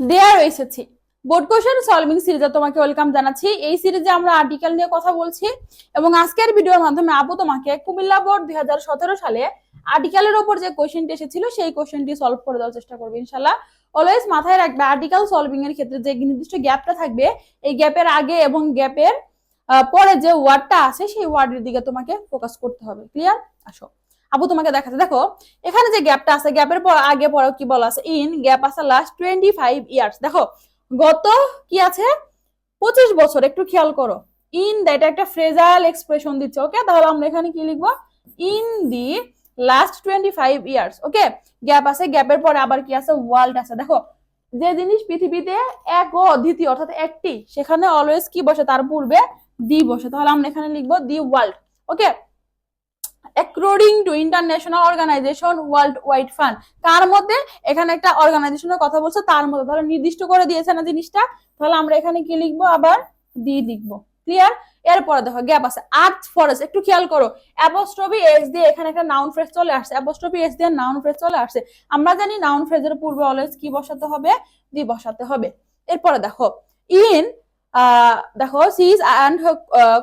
দেয়ার এসেছি। Board question solving সিরিজে তোমাকে ওয়েলকাম জানাচ্ছি। এই সিরিজে আমরা আর্টিকেল নিয়ে কথা বলছি এবং আজকের ভিডিওর মাধ্যমে আপু তোমাকে কুমিল্লা বোর্ড 2017 সালে আর্টিকেলের উপর যে কোশ্চেনটি এসেছিল সেই কোশ্চেনটি সলভ করে দেওয়ার চেষ্টা করবে ইনশাল্লাহ। অলওয়েজ মাথায় রাখবে আর্টিকেল সলভিং এর ক্ষেত্রে যে নির্দিষ্ট গ্যাপটা থাকবে, এই গ্যাপের আগে এবং গ্যাপের পরে যে ওয়ার্ডটা আছে সেই ওয়ার্ডের দিকে তোমাকে ফোকাস করতে হবে। ক্লিয়ার? আসো আপু তোমাকে দেখাতে, দেখো এখানে যে গ্যাপটা আছে, গ্যাপের পর আগে পরে কি বলা আছে, ইন গ্যাপ আছে লাস্ট 25 ইয়ার্স। দেখো গত কি আছে 25 বছর, একটু খেয়াল করো। ইন দ্যাট একটা ফ্রেজাল এক্সপ্রেশন দিচ্ছে। ওকে, তাহলে আমরা এখানে কি লিখবো, in the last 25 years. Okay, gap আছে, গ্যাপের পরে আবার কি আছে, ওয়ার্ল্ড আছে। দেখো যে জিনিস পৃথিবীতে এক ও দ্বিতীয় অর্থাৎ একটি, সেখানে অলওয়েজ কি বসে, তার পূর্বে দি বসে। তাহলে আমরা এখানে লিখবো the world. Okay, according to international organization world wide fund, কার মধ্যে, এখানে একটা অর্গানাইজেশনের কথা বলছে, তার মধ্যে। তাহলে নির্দিষ্ট করে দিয়েছে না জিনিসটা, তাহলে আমরা এখানে কি লিখবো, আবার দি লিখবো। ক্লিয়ার? এরপরে দেখো গ্যাপ আছে আর্থ ফরেস্ট, একটু খেয়াল করো, অ্যাপোস্ট্রফি এস দিয়ে এখানে একটা নাউন ফ্রেজ চলে আসছে, অ্যাপোস্ট্রফি এস দিয়ে নাউন ফ্রেজ চলে আসছে। আমরা জানি নাউন ফ্রেজের পূর্বে অলওয়েজ কি বসাতে হবে, দি বসাতে হবে। এরপরে দেখো ইন দেখো সিজ অ্যান্ড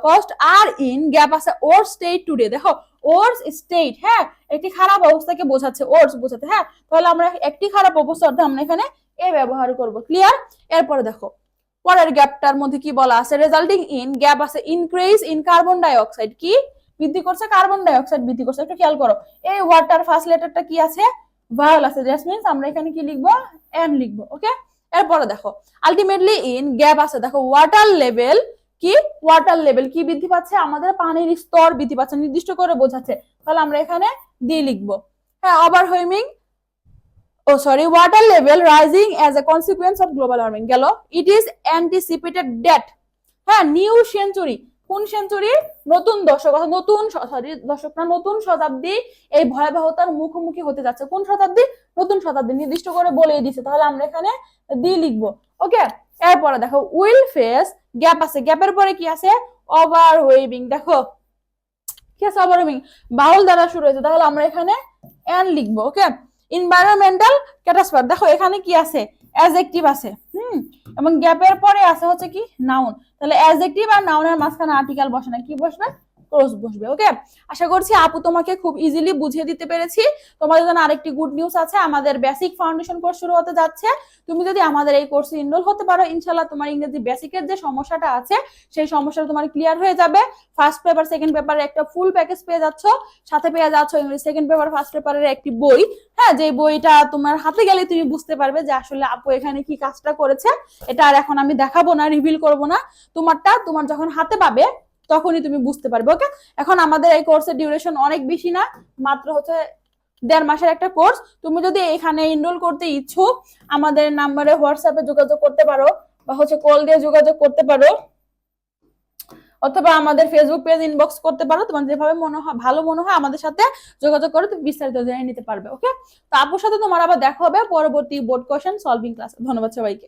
কস্ট আর ইন গ্যাপ আছে ওর স্টেট টুডে। দেখো ওর স্টেট, হ্যাঁ, একটি খারাপ অবস্থাকে বোঝাচ্ছে, ওর্স বোঝাতে। হ্যাঁ, তাহলে আমরা একটি খারাপ অবস্থা অর্থে আমরা এখানে এ ব্যবহার করব। ক্লিয়ার? এরপরে দেখো পরের গ্যাপটার মধ্যে কি বলা আছে, রেজাল্টিং ইন গ্যাপ আছে ইনক্রিজ ইন কার্বন ডাইঅক্সাইড। কি বৃদ্ধি করছে, কার্বন ডাইঅক্সাইড বৃদ্ধি করছে। একটু খেয়াল করো, এই ওয়ার্ডটার ফার্স্ট লেটারটা কি আছে, ভায়োল আছে, দ্যাট মিন্স আমরা এখানে কি লিখবো, এন লিখবো। ওকে, এরপরে দেখো আলটিমেটলি ইন গ্যাপ আছে, দেখো ওয়াটার লেভেল, কি ওয়াটার লেভেল কি বৃদ্ধি পাচ্ছে, আমাদের পানির স্তর বৃদ্ধি পাচ্ছে, নির্দিষ্ট করে বোঝাচ্ছে। তাহলে আমরা এখানে দি লিখবো। হ্যাঁ, overwhelming, oh sorry, water level rising as a consequence of global warming. গেল ইট ইজ অ্যান্টিসিপেটেড ডেট, হ্যাঁ, নিউ সেঞ্চুরি, কোন সেঞ্চুরি, নতুন দশক, নতুন সরি দশক না, নতুন শতাব্দী এই ভয়াবহতার মুখোমুখি হতে যাচ্ছে। কোন শতাব্দী, নতুন শতাব্দী, নির্দিষ্ট করে বলে দিচ্ছে। তাহলে আমরা এখানে দি লিখবো। ওকে, এরপরে দেখো উইল ফেস, গ্যাপ আছে, গ্যাপের পরে কি আছে, ওভারওয়েভিং। দেখো কি আছে, ওভারওয়েভিং, বাউল দ্বারা শুরু হয়েছে। তাহলে আমরা এখানে এন লিখবো। ওকে, এনভায়রনমেন্টাল ক্যাটাস্ট্রফি, দেখো এখানে কি আছে, অ্যাডজেক্টিভ আছে, এবং গ্যাপের পরে আছে হচ্ছে কি নাউন। তাহলে অ্যাডজেক্টিভ আর নাউনের মাঝখানে আর্টিকেল বসে না, কি বসবে, ক্লোজ বসবে। ওকে, আশা করছি আপু তোমাকে খুব ইজিলি বুঝিয়ে দিতে পেরেছি। তোমাদের জন্য আরেকটি গুড নিউজ আছে, আমাদের বেসিক ফাউন্ডেশন কোর্স শুরু হতে যাচ্ছে। তুমি যদি আমাদের এই কোর্সে এনরোল হতে পারো, ইনশাআল্লাহ তোমার ইংরেজি বেসিকের যে সমস্যাটা আছে সেই সমস্যাটা তোমার ক্লিয়ার হয়ে যাবে। ফার্স্ট পেপার সেকেন্ড পেপারের একটা ফুল প্যাকেজ পেয়ে যাচ্ছ, সাথে পেয়ে যাচ্ছ ইংলিশ সেকেন্ড পেপার ফার্স্ট পেপারের একটি বই। হ্যাঁ, যে বইটা তোমার হাতে গেলে তুমি বুঝতে পারবে যে আসলে আপু এখানে কি কাজটা করেছে। এটা আর এখন আমি দেখাবো না, রিভিল করবো না, তোমারটা তোমার যখন হাতে পাবে তখনই তুমি বুঝতে পারবে। ওকে, এখন আমাদের এই কোর্সের ডিউরেশন অনেক বেশি না, মাত্র হচ্ছে 1.5 মাসের একটা কোর্স। তুমি যদি এখানে এনরোল করতে ইচ্ছুক, আমাদের নাম্বারে হোয়াটসঅ্যাপে যোগাযোগ করতে পারো, বা হচ্ছে কল দিয়ে যোগাযোগ করতে পারো, অথবা আমাদের ফেসবুক পেজ ইনবক্স করতে পারো। তোমার যেভাবে মনে হয়, ভালো মনে হয় আমাদের সাথে যোগাযোগ করে তুমি বিস্তারিত জেনে নিতে পারবে। ওকে, তো আপুর সাথে তোমার আবার দেখা হবে পরবর্তী বোর্ড কোশ্চেন সলভিং ক্লাস। ধন্যবাদ সবাইকে।